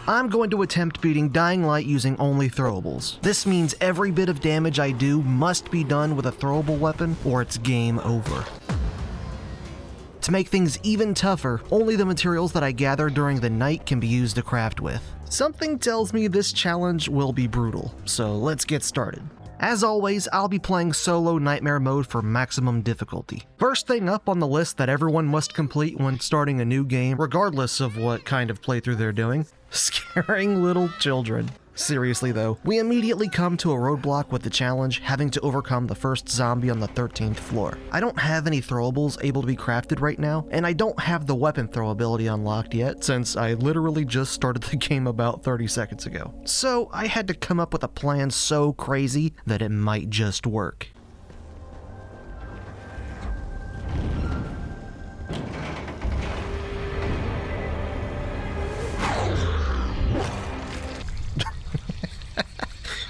I'm going to attempt beating Dying Light using only throwables. This means every bit of damage I do must be done with a throwable weapon or it's game over. To make things even tougher, only the materials that I gather during the night can be used to craft with. Something tells me this challenge will be brutal, so let's get started. As always, I'll be playing solo nightmare mode for maximum difficulty. First thing up on the list that everyone must complete when starting a new game, regardless of what kind of playthrough they're doing, scaring little children. Seriously though, we immediately come to a roadblock with the challenge, having to overcome the first zombie on the 13th floor. I don't have any throwables able to be crafted right now, and I don't have the weapon throw ability unlocked yet, since I literally just started the game about 30 seconds ago. So I had to come up with a plan so crazy that it might just work.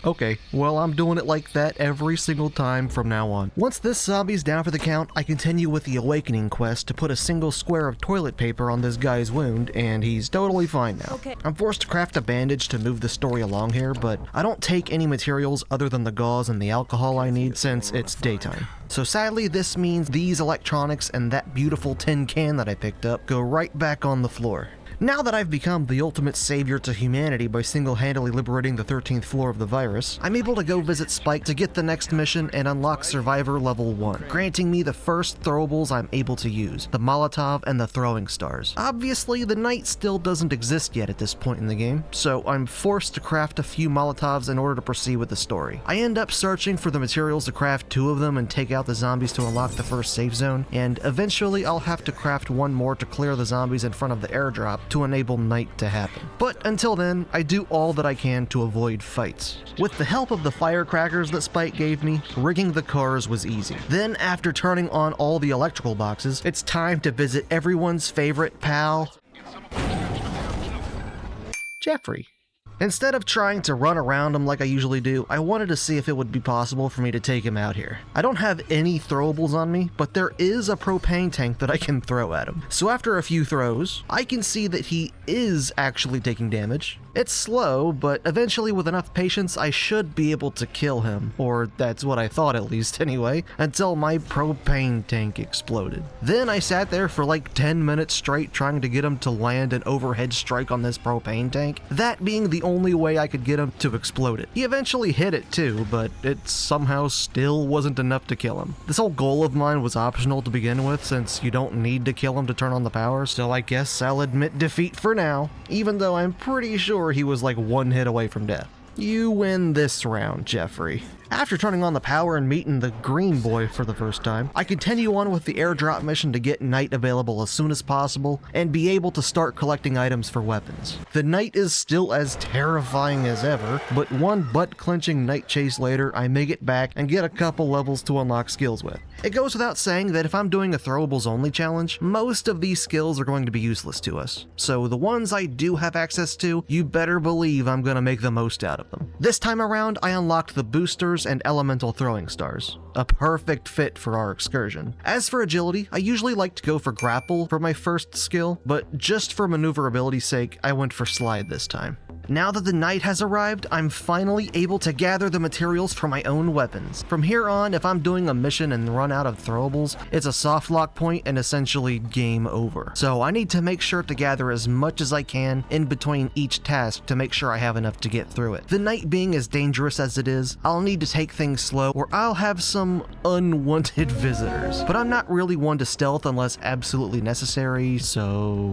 Okay, well I'm doing it like that every single time from now on. Once this zombie's down for the count, I continue with the Awakening quest to put a single square of toilet paper on this guy's wound, and he's totally fine now. Okay. I'm forced to craft a bandage to move the story along here, but I don't take any materials other than the gauze and the alcohol I need since it's daytime. So sadly, this means these electronics and that beautiful tin can that I picked up go right back on the floor. Now that I've become the ultimate savior to humanity by single-handedly liberating the 13th floor of the virus, I'm able to go visit Spike to get the next mission and unlock Survivor Level 1, granting me the first throwables I'm able to use, the Molotov and the throwing stars. Obviously, the night still doesn't exist yet at this point in the game, so I'm forced to craft a few Molotovs in order to proceed with the story. I end up searching for the materials to craft 2 of them and take out the zombies to unlock the first safe zone, and eventually I'll have to craft 1 more to clear the zombies in front of the airdrop to enable night to happen. But until then, I do all that I can to avoid fights. With the help of the firecrackers that Spike gave me, rigging the cars was easy. Then, after turning on all the electrical boxes, it's time to visit everyone's favorite pal, Jeffrey. Instead of trying to run around him like I usually do, I wanted to see if it would be possible for me to take him out here. I don't have any throwables on me, but there is a propane tank that I can throw at him. So after a few throws, I can see that he is actually taking damage. It's slow, but eventually with enough patience, I should be able to kill him, or that's what I thought at least anyway, until my propane tank exploded. Then I sat there for like 10 minutes straight trying to get him to land an overhead strike on this propane tank, that being the only way I could get him to explode it. He eventually hit it too, but it somehow still wasn't enough to kill him. This whole goal of mine was optional to begin with, since you don't need to kill him to turn on the power, so I guess I'll admit defeat for now, even though I'm pretty sure he was like 1 hit away from death. You win this round, Jeffrey. After turning on the power and meeting the green boy for the first time, I continue on with the airdrop mission to get night available as soon as possible and be able to start collecting items for weapons. The night is still as terrifying as ever, but one butt-clenching night chase later, I make it back and get a couple levels to unlock skills with. It goes without saying that if I'm doing a throwables only challenge, most of these skills are going to be useless to us. So the ones I do have access to, you better believe I'm going to make the most out of them. This time around, I unlocked the boosters and elemental throwing stars, a perfect fit for our excursion. As for agility, I usually like to go for grapple for my first skill, but just for maneuverability's sake, I went for slide this time. Now that the night has arrived, I'm finally able to gather the materials for my own weapons. From here on, if I'm doing a mission and run out of throwables, it's a soft lock point and essentially game over. So I need to make sure to gather as much as I can in between each task to make sure I have enough to get through it. The night being as dangerous as it is, I'll need to take things slow or I'll have some unwanted visitors. But I'm not really one to stealth unless absolutely necessary, so...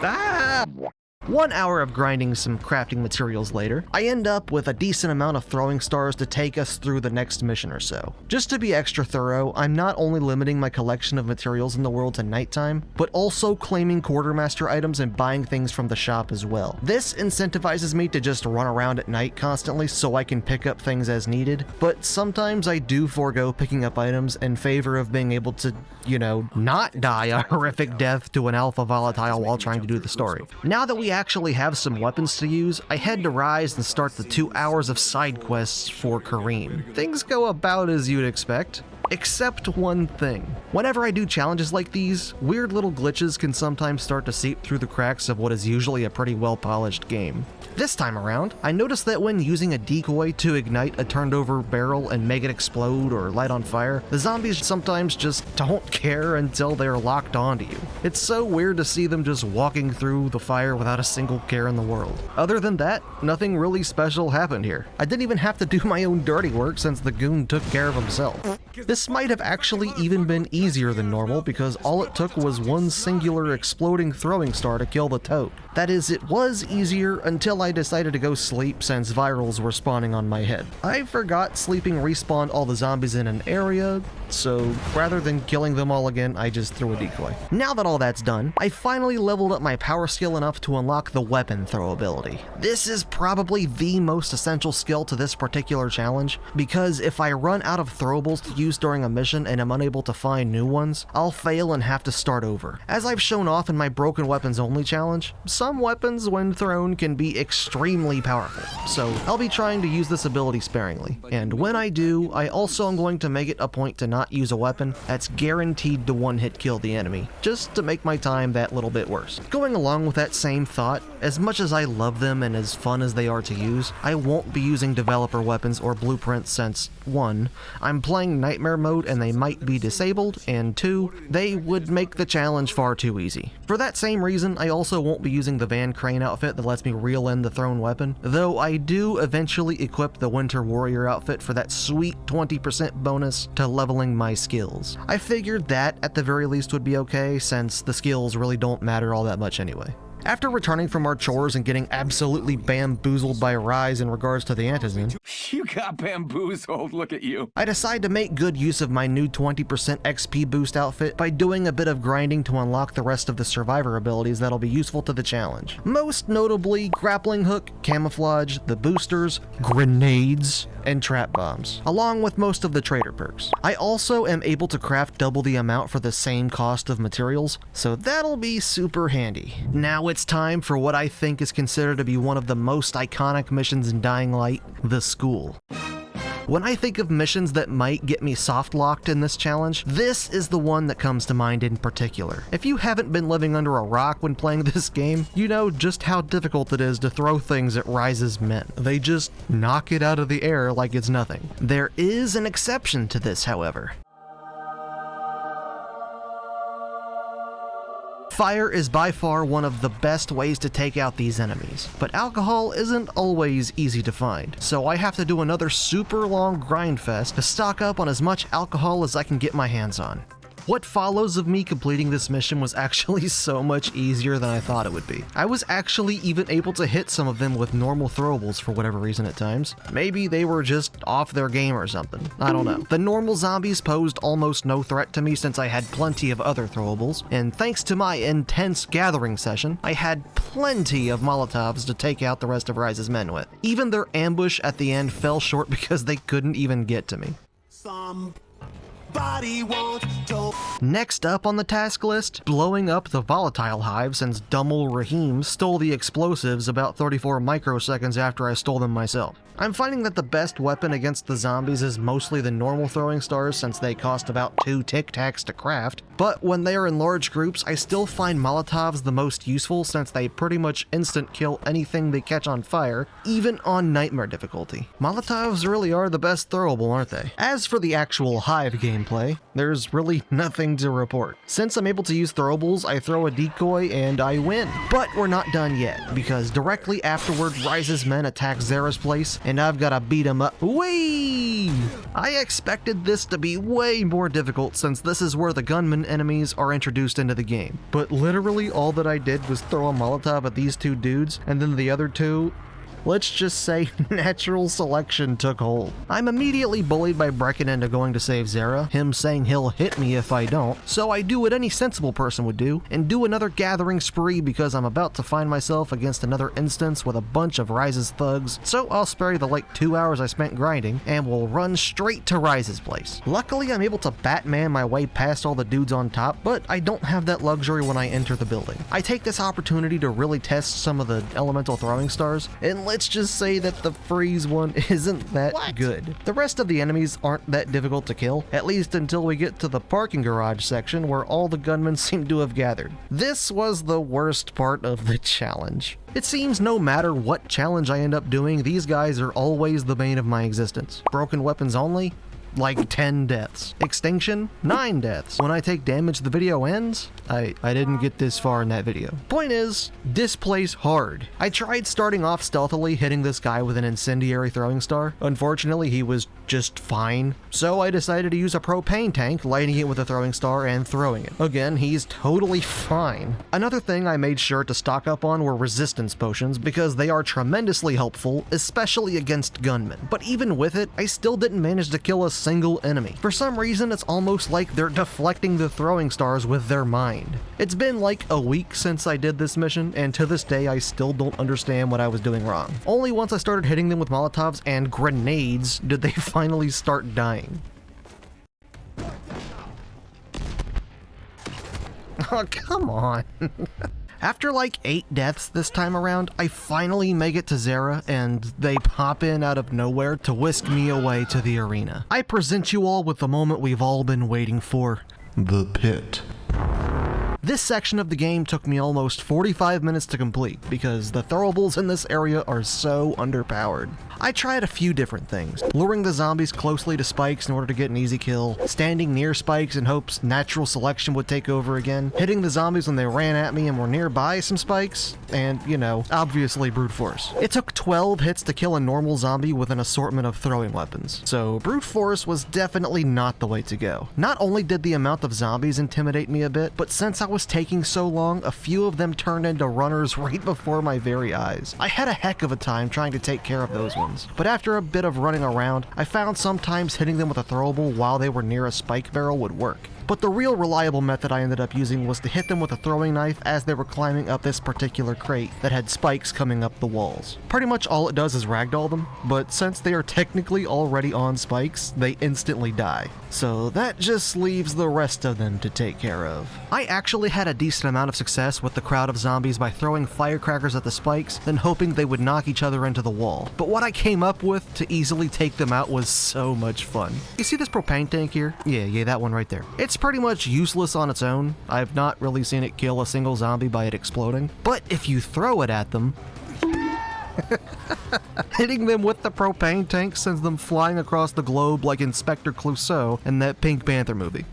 1 hour of grinding some crafting materials later, I end up with a decent amount of throwing stars to take us through the next mission or so. Just to be extra thorough, I'm not only limiting my collection of materials in the world to nighttime, but also claiming quartermaster items and buying things from the shop as well. This incentivizes me to just run around at night constantly so I can pick up things as needed, but sometimes I do forego picking up items in favor of being able to, not die a horrific death to an alpha volatile while trying to do the story. Now that we actually have some weapons to use, I head to Rise and start the 2 hours of side quests for Kareem. Things go about as you'd expect. Except one thing. Whenever I do challenges like these, weird little glitches can sometimes start to seep through the cracks of what is usually a pretty well-polished game. This time around, I noticed that when using a decoy to ignite a turned over barrel and make it explode or light on fire, the zombies sometimes just don't care until they're locked onto you. It's so weird to see them just walking through the fire without a single care in the world. Other than that, nothing really special happened here. I didn't even have to do my own dirty work since the goon took care of himself. This might have actually even been easier than normal because all it took was one singular exploding throwing star to kill the toad. That is, it was easier until I decided to go sleep since virals were spawning on my head. I forgot sleeping respawned all the zombies in an area, so rather than killing them all again, I just threw a decoy. Now that all that's done, I finally leveled up my power skill enough to unlock the weapon throw ability. This is probably the most essential skill to this particular challenge, because if I run out of throwables to use during a mission and am unable to find new ones, I'll fail and have to start over. As I've shown off in my broken weapons only challenge, some weapons when thrown can be extremely powerful, so I'll be trying to use this ability sparingly. And when I do, I also am going to make it a point to not use a weapon that's guaranteed to one-hit kill the enemy, just to make my time that little bit worse. Going along with that same thought, as much as I love them and as fun as they are to use, I won't be using developer weapons or blueprints since 1. I'm playing Nightmare mode and they might be disabled, and 2. They would make the challenge far too easy. For that same reason, I also won't be using the Van Crane outfit that lets me reel in the thrown weapon, though I do eventually equip the Winter Warrior outfit for that sweet 20% bonus to leveling my skills. I figured that at the very least would be okay since the skills really don't matter all that much anyway. After returning from our chores and getting absolutely bamboozled by Rise in regards to the antizen, you got bamboozled, look at you. I decide to make good use of my new 20% XP boost outfit by doing a bit of grinding to unlock the rest of the survivor abilities that'll be useful to the challenge. Most notably, grappling hook, camouflage, the boosters, grenades, and trap bombs, along with most of the trader perks. I also am able to craft double the amount for the same cost of materials, so that'll be super handy. Now it's time for what I think is considered to be one of the most iconic missions in Dying Light, the school. When I think of missions that might get me soft-locked in this challenge, this is the one that comes to mind in particular. If you haven't been living under a rock when playing this game, you know just how difficult it is to throw things at Rise's men. They just knock it out of the air like it's nothing. There is an exception to this, however. Fire is by far one of the best ways to take out these enemies, but alcohol isn't always easy to find, so I have to do another super long grind fest to stock up on as much alcohol as I can get my hands on. What follows of me completing this mission was actually so much easier than I thought it would be. I was actually even able to hit some of them with normal throwables for whatever reason at times. Maybe they were just off their game or something. I don't know. The normal zombies posed almost no threat to me since I had plenty of other throwables, and thanks to my intense gathering session, I had plenty of Molotovs to take out the rest of Rise's men with. Even their ambush at the end fell short because they couldn't even get to me. Next up on the task list, blowing up the volatile hive since Dummel Rahim stole the explosives about 34 microseconds after I stole them myself. I'm finding that the best weapon against the zombies is mostly the normal throwing stars since they cost about 2 Tic Tacs to craft, but when they are in large groups, I still find Molotovs the most useful since they pretty much instant kill anything they catch on fire, even on Nightmare difficulty. Molotovs really are the best throwable, aren't they? As for the actual hive gameplay, there's really nothing to report. Since I'm able to use throwables, I throw a decoy and I win. But we're not done yet, because directly afterward, Rise's men attack Zara's place, and I've gotta beat him up. Whee! I expected this to be way more difficult since this is where the gunman enemies are introduced into the game. But literally all that I did was throw a Molotov at these 2 dudes, and then the other 2, let's just say natural selection took hold. I'm immediately bullied by Brecken into going to save Zara, him saying he'll hit me if I don't, so I do what any sensible person would do, and do another gathering spree because I'm about to find myself against another instance with a bunch of Rise's thugs, so I'll spare you the like 2 hours I spent grinding, and will run straight to Rise's place. Luckily, I'm able to Batman my way past all the dudes on top, but I don't have that luxury when I enter the building. I take this opportunity to really test some of the elemental throwing stars, enlist let's just say that the freeze one isn't that good. The rest of the enemies aren't that difficult to kill, at least until we get to the parking garage section where all the gunmen seem to have gathered. This was the worst part of the challenge. It seems no matter what challenge I end up doing, these guys are always the bane of my existence. Broken weapons only? Like 10 deaths. Extinction? 9 deaths. When I take damage, the video ends? I didn't get this far in that video. Point is, this plays hard. I tried starting off stealthily, hitting this guy with an incendiary throwing star. Unfortunately, he was just fine. So I decided to use a propane tank, lighting it with a throwing star and throwing it. Again, he's totally fine. Another thing I made sure to stock up on were resistance potions, because they are tremendously helpful, especially against gunmen. But even with it, I still didn't manage to kill a single enemy. For some reason, it's almost like they're deflecting the throwing stars with their mind. It's been like a week since I did this mission, and to this day I still don't understand what I was doing wrong. Only once I started hitting them with Molotovs and grenades did they finally start dying. Oh, come on. After like 8 deaths this time around, I finally make it to Zara, and they pop in out of nowhere to whisk me away to the arena. I present you all with the moment we've all been waiting for. The pit. This section of the game took me almost 45 minutes to complete because the throwables in this area are so underpowered. I tried a few different things, luring the zombies closely to spikes in order to get an easy kill, standing near spikes in hopes natural selection would take over again, hitting the zombies when they ran at me and were nearby some spikes, and, you know, obviously brute force. It took 12 hits to kill a normal zombie with an assortment of throwing weapons, so brute force was definitely not the way to go. Not only did the amount of zombies intimidate me a bit, but since I was taking so long, a few of them turned into runners right before my very eyes. I had a heck of a time trying to take care of those ones. But after a bit of running around, I found sometimes hitting them with a throwable while they were near a spike barrel would work. But the real reliable method I ended up using was to hit them with a throwing knife as they were climbing up this particular crate that had spikes coming up the walls. Pretty much all it does is ragdoll them, but since they are technically already on spikes, they instantly die. So that just leaves the rest of them to take care of. I actually had a decent amount of success with the crowd of zombies by throwing firecrackers at the spikes, then hoping they would knock each other into the wall. But what I came up with to easily take them out was so much fun. You see this propane tank here? Yeah, that one right there. It's pretty much useless on its own. I've not really seen it kill a single zombie by it exploding. But if you throw it at them, hitting them with the propane tank sends them flying across the globe like Inspector Clouseau in that Pink Panther movie.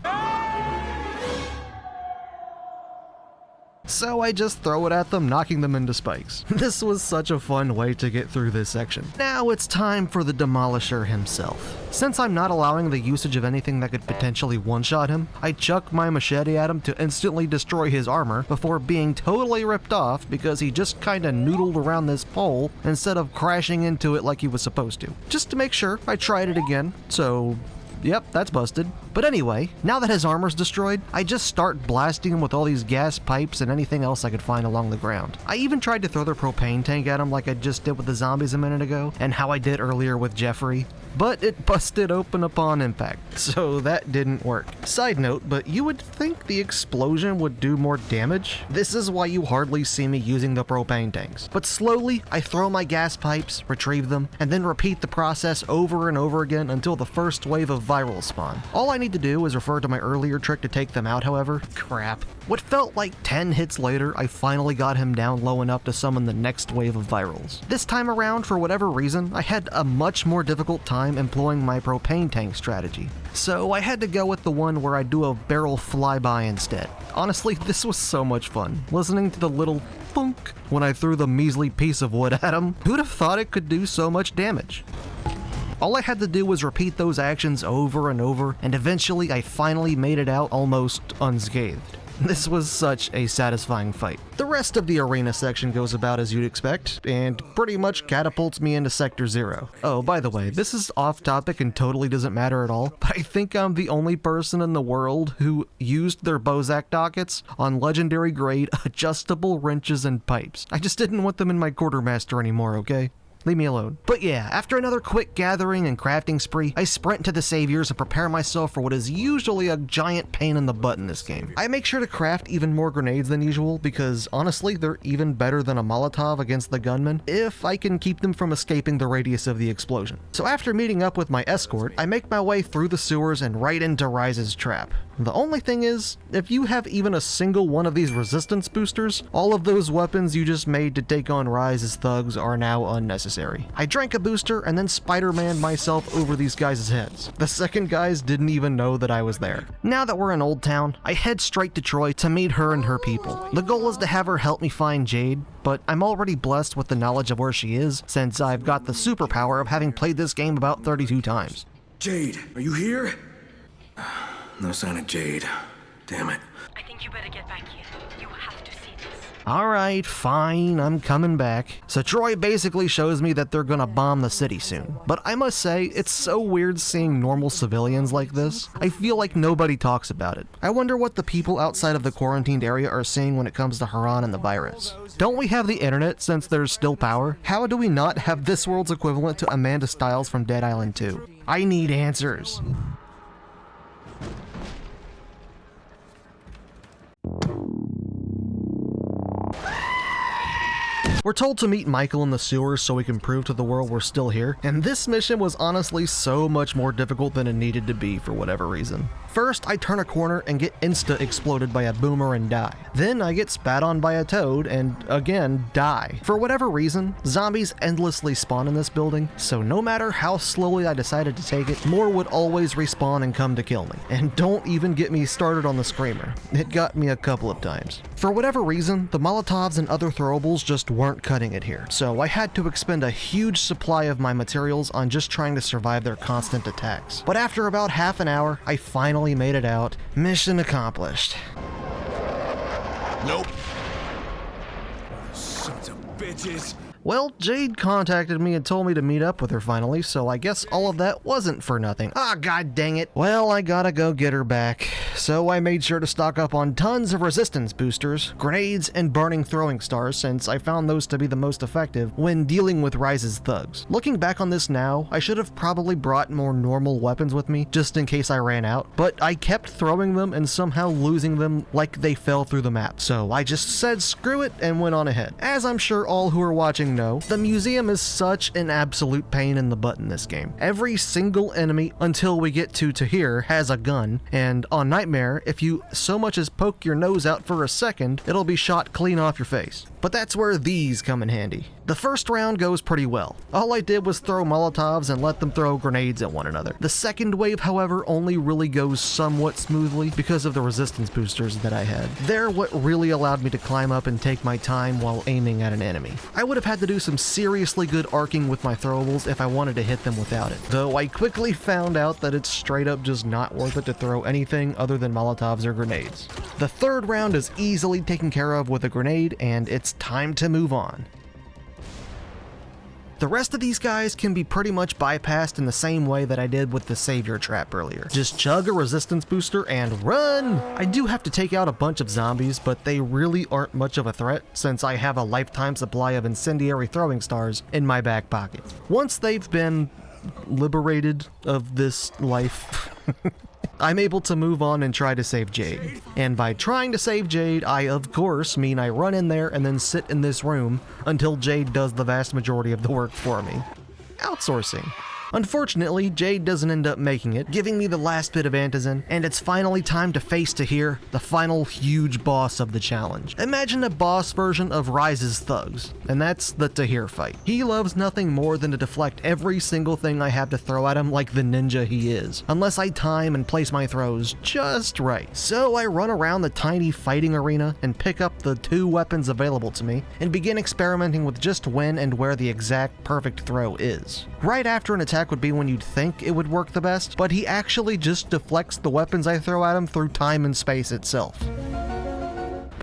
So I just throw it at them, knocking them into spikes. This was such a fun way to get through this section. Now it's time for the Demolisher himself. Since I'm not allowing the usage of anything that could potentially one-shot him, I chuck my machete at him to instantly destroy his armor before being totally ripped off because he just kinda noodled around this pole instead of crashing into it like he was supposed to. Just to make sure, I tried it again, so yep, that's busted. But anyway, now that his armor's destroyed, I just start blasting him with all these gas pipes and anything else I could find along the ground. I even tried to throw the propane tank at him like I just did with the zombies a minute ago, and how I did earlier with Jeffrey, but it busted open upon impact, so that didn't work. Side note, but you would think the explosion would do more damage? This is why you hardly see me using the propane tanks. But slowly, I throw my gas pipes, retrieve them, and then repeat the process over and over again until the first wave of virals spawn. All I need to do is refer to my earlier trick to take them out, however. Crap. What felt like 10 hits later, I finally got him down low enough to summon the next wave of virals. This time around, for whatever reason, I had a much more difficult time employing my propane tank strategy. So I had to go with the one where I do a barrel flyby instead. Honestly, this was so much fun. Listening to the little thunk when I threw the measly piece of wood at him, who'd have thought it could do so much damage? All I had to do was repeat those actions over and over, and eventually I finally made it out almost unscathed. This was such a satisfying fight. The rest of the arena section goes about as you'd expect, and pretty much catapults me into Sector 0. Oh, by the way, this is off topic and totally doesn't matter at all, but I think I'm the only person in the world who used their Bozak dockets on legendary grade adjustable wrenches and pipes. I just didn't want them in my quartermaster anymore, okay? Leave me alone. But yeah, after another quick gathering and crafting spree, I sprint to the saviors and prepare myself for what is usually a giant pain in the butt in this game. I make sure to craft even more grenades than usual because honestly, they're even better than a Molotov against the gunmen if I can keep them from escaping the radius of the explosion. So after meeting up with my escort, I make my way through the sewers and right into Rise's trap. The only thing is, if you have even a single one of these resistance boosters, all of those weapons you just made to take on Rise's thugs are now unnecessary. I drank a booster and then Spider-Man'd myself over these guys' heads. The second guys didn't even know that I was there. Now that we're in Old Town, I head straight to Troy to meet her and her people. The goal is to have her help me find Jade, but I'm already blessed with the knowledge of where she is since I've got the superpower of having played this game about 32 times. Jade, are you here? No sign of Jade. Damn it. I think you better get back here. You have to see this. Alright, fine, I'm coming back. So Troy basically shows me that they're gonna bomb the city soon. But I must say, it's so weird seeing normal civilians like this. I feel like nobody talks about it. I wonder what the people outside of the quarantined area are seeing when it comes to Haran and the virus. Don't we have the internet since there's still power? How do we not have this world's equivalent to Amanda Styles from Dead Island 2? I need answers. We're told to meet Michael in the sewers so we can prove to the world we're still here, and this mission was honestly so much more difficult than it needed to be for whatever reason. First, I turn a corner and get insta-exploded by a boomer and die. Then I get spat on by a toad and, again, die. For whatever reason, zombies endlessly spawn in this building, so no matter how slowly I decided to take it, more would always respawn and come to kill me. And don't even get me started on the Screamer. It got me a couple of times. For whatever reason, the Molotovs and other throwables just weren't cutting it here, so I had to expend a huge supply of my materials on just trying to survive their constant attacks. But after about half an hour, I finally made it out. Mission accomplished. Nope. Sons of bitches. Well, Jade contacted me and told me to meet up with her finally, so I guess all of that wasn't for nothing. Ah, god dang it. Well, I gotta go get her back. So I made sure to stock up on tons of resistance boosters, grenades, and burning throwing stars since I found those to be the most effective when dealing with Rise's thugs. Looking back on this now, I should have probably brought more normal weapons with me just in case I ran out, but I kept throwing them and somehow losing them like they fell through the map. So I just said screw it and went on ahead. As I'm sure all who are watching know, the museum is such an absolute pain in the butt in this game. Every single enemy until we get to Tahir has a gun, and on Nightmare, if you so much as poke your nose out for a second, it'll be shot clean off your face. But that's where these come in handy. The first round goes pretty well. All I did was throw Molotovs and let them throw grenades at one another. The second wave, however, only really goes somewhat smoothly because of the resistance boosters that I had. They're what really allowed me to climb up and take my time while aiming at an enemy. I would have had to do some seriously good arcing with my throwables if I wanted to hit them without it, though I quickly found out that it's straight up just not worth it to throw anything other than Molotovs or grenades. The third round is easily taken care of with a grenade, and it's time to move on. The rest of these guys can be pretty much bypassed in the same way that I did with the Savior trap earlier. Just chug a resistance booster and run! I do have to take out a bunch of zombies, but they really aren't much of a threat since I have a lifetime supply of incendiary throwing stars in my back pocket. Once they've been liberated of this life, I'm able to move on and try to save Jade. And by trying to save Jade, I of course mean I run in there and then sit in this room until Jade does the vast majority of the work for me. Outsourcing. Unfortunately, Jade doesn't end up making it, giving me the last bit of antizin, and it's finally time to face Tahir, the final huge boss of the challenge. Imagine a boss version of Rise's thugs, and that's the Tahir fight. He loves nothing more than to deflect every single thing I have to throw at him like the ninja he is, unless I time and place my throws just right. So I run around the tiny fighting arena and pick up the 2 weapons available to me, and begin experimenting with just when and where the exact perfect throw is. Right after an attack would be when you'd think it would work the best, but he actually just deflects the weapons I throw at him through time and space itself.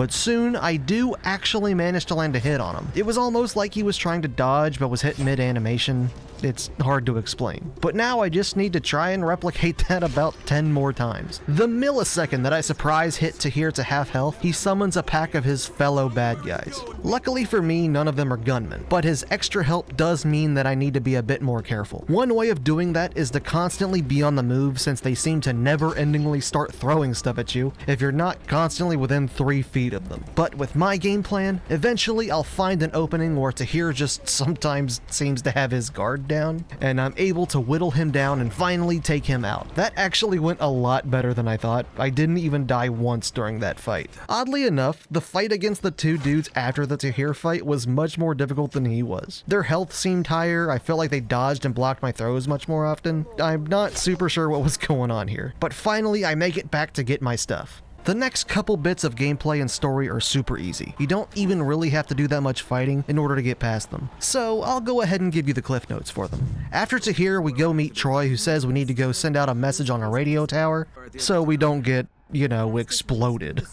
but soon I do actually manage to land a hit on him. It was almost like he was trying to dodge but was hit mid-animation. It's hard to explain. But now I just need to try and replicate that about 10 more times. The millisecond that I surprise hit Tahir to half health, he summons a pack of his fellow bad guys. Luckily for me, none of them are gunmen, but his extra help does mean that I need to be a bit more careful. One way of doing that is to constantly be on the move, since they seem to never-endingly start throwing stuff at you if you're not constantly within 3 feet of them. But with my game plan, eventually I'll find an opening where Tahir just sometimes seems to have his guard down, and I'm able to whittle him down and finally take him out. That actually went a lot better than I thought. I didn't even die once during that fight. Oddly enough, the fight against the 2 dudes after the Tahir fight was much more difficult than he was. Their health seemed higher, I felt like they dodged and blocked my throws much more often. I'm not super sure what was going on here, but finally I make it back to get my stuff. The next couple bits of gameplay and story are super easy. You don't even really have to do that much fighting in order to get past them. So I'll go ahead and give you the cliff notes for them. After Tahir, we go meet Troy, who says we need to go send out a message on a radio tower so we don't get, you know, exploded.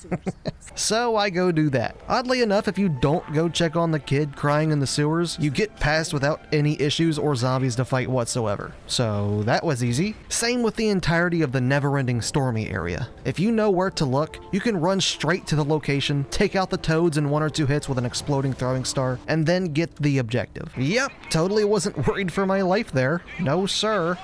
So I go do that. Oddly enough, if you don't go check on the kid crying in the sewers, you get past without any issues or zombies to fight whatsoever. So that was easy. Same with the entirety of the never-ending Stormy area. If you know where to look, you can run straight to the location, take out the toads in 1 or 2 hits with an exploding throwing star, and then get the objective. Yep, totally wasn't worried for my life there. No sir.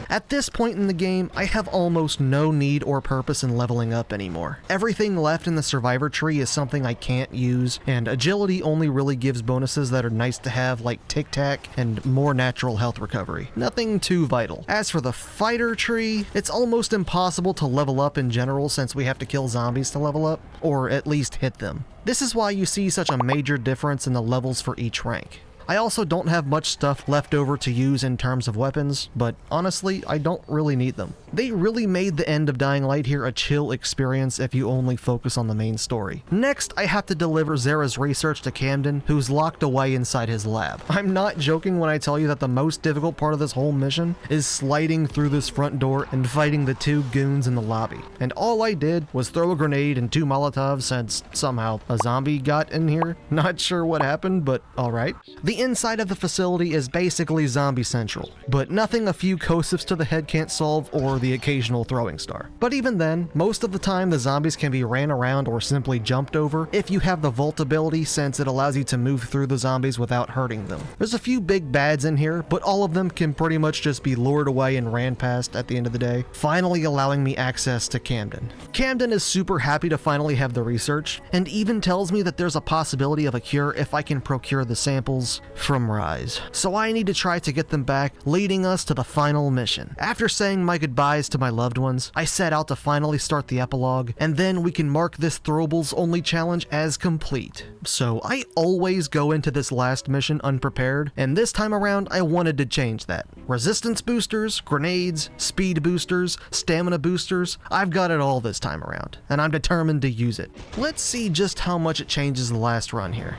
At this point in the game, I have almost no need or purpose in leveling up anymore. Everything left in the survivor tree is something I can't use, and agility only really gives bonuses that are nice to have, like tic-tac and more natural health recovery. Nothing too vital. As for the fighter tree, it's almost impossible to level up in general since we have to kill zombies to level up, or at least hit them. This is why you see such a major difference in the levels for each rank. I also don't have much stuff left over to use in terms of weapons, but honestly, I don't really need them. They really made the end of Dying Light here a chill experience if you only focus on the main story. Next, I have to deliver Zara's research to Camden, who's locked away inside his lab. I'm not joking when I tell you that the most difficult part of this whole mission is sliding through this front door and fighting the 2 goons in the lobby. And all I did was throw a grenade and 2 Molotovs since somehow a zombie got in here. Not sure what happened, but alright. The inside of the facility is basically zombie central, but nothing a few Kosifs to the head can't solve or the occasional throwing star. But even then, most of the time the zombies can be ran around or simply jumped over if you have the Vault ability, since it allows you to move through the zombies without hurting them. There's a few big bads in here, but all of them can pretty much just be lured away and ran past at the end of the day, finally allowing me access to Camden. Camden is super happy to finally have the research, and even tells me that there's a possibility of a cure if I can procure the samples from Rise. So I need to try to get them back, leading us to the final mission. After saying my goodbyes to my loved ones, I set out to finally start the epilogue, and then we can mark this Throwables only challenge as complete. So I always go into this last mission unprepared, and this time around I wanted to change that. Resistance boosters, grenades, speed boosters, stamina boosters, I've got it all this time around, and I'm determined to use it. Let's see just how much it changes the last run here.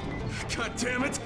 God damn it!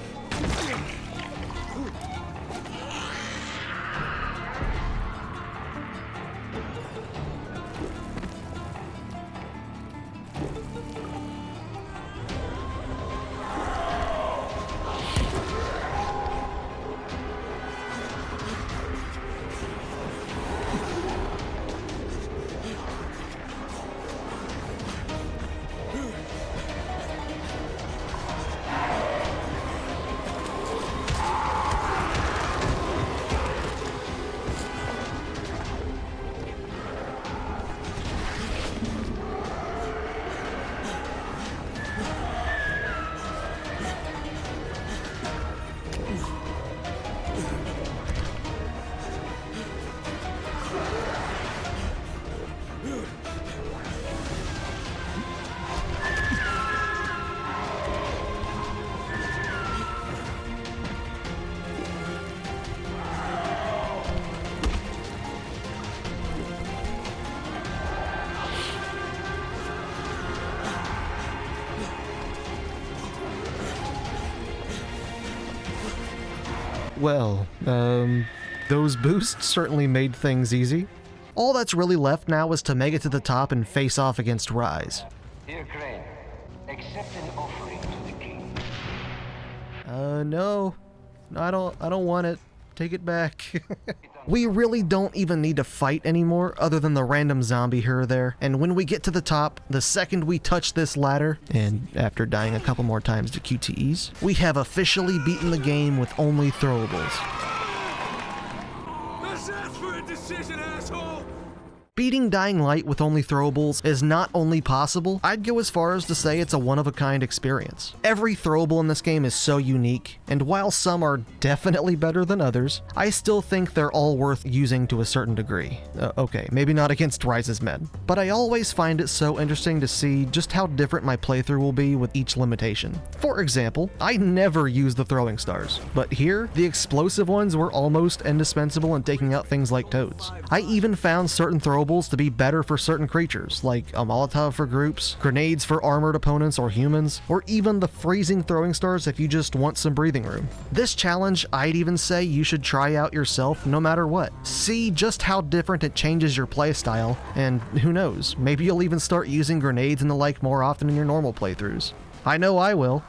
Well, those boosts certainly made things easy. All that's really left now is to make it to the top and face off against Rise. Dear Crane, Accept an offering to the king. No. No, I don't want it. Take it back. We really don't even need to fight anymore other than the random zombie here or there. And when we get to the top, the second we touch this ladder, and after dying a couple more times to QTEs, we have officially beaten the game with only throwables. Let's ask for a decision, asshole! Beating Dying Light with only throwables is not only possible, I'd go as far as to say it's a one-of-a-kind experience. Every throwable in this game is so unique, and while some are definitely better than others, I still think they're all worth using to a certain degree. Okay, maybe not against Rise's men, but I always find it so interesting to see just how different my playthrough will be with each limitation. For example, I never use the throwing stars, but here, the explosive ones were almost indispensable in taking out things like toads. I even found certain throwables to be better for certain creatures, like a Molotov for groups, grenades for armored opponents or humans, or even the freezing throwing stars if you just want some breathing room. This challenge, I'd even say you should try out yourself no matter what. See just how different it changes your playstyle, and who knows, maybe you'll even start using grenades and the like more often in your normal playthroughs. I know I will.